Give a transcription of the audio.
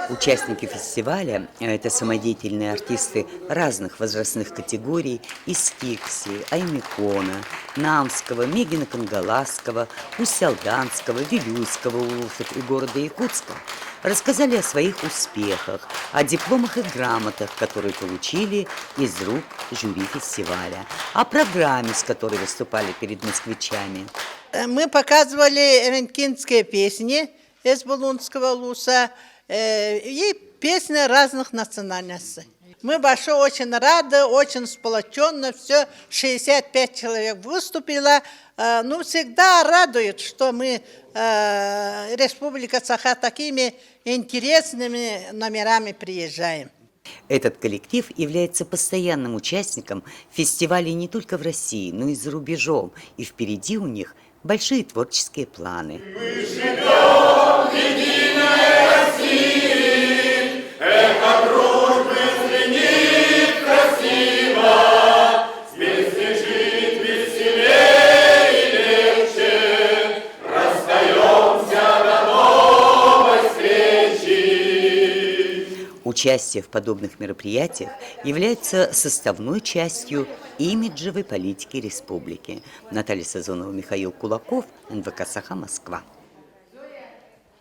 Участники фестиваля – это самодеятельные артисты разных возрастных категорий из Стикси, Аймекона, Намского, Мегина Кангаласского, Усть-Алданского, Вилюйского улусов и города Якутска. Рассказали о своих успехах, о дипломах и грамотах, которые получили из рук жюри фестиваля, о программе, с которой выступали перед москвичами. Мы показывали ренкинские песни из Булунского улуса и песни разных национальностей. Мы большой очень рады, очень сплоченно, все 65 человек выступило. Ну, всегда радует, что мы, Республика Саха, такими интересными номерами приезжаем. Этот коллектив является постоянным участником фестивалей не только в России, но и за рубежом. И впереди у них большие творческие планы. Мы живем в единой России, эхо дружбы звенит красиво, вместе жить веселее и легче, расстаемся до новой встречи. Участие в подобных мероприятиях является составной частью имиджевой политики республики. Наталья Сазонова, Михаил Кулаков, НВК «Саха», Москва.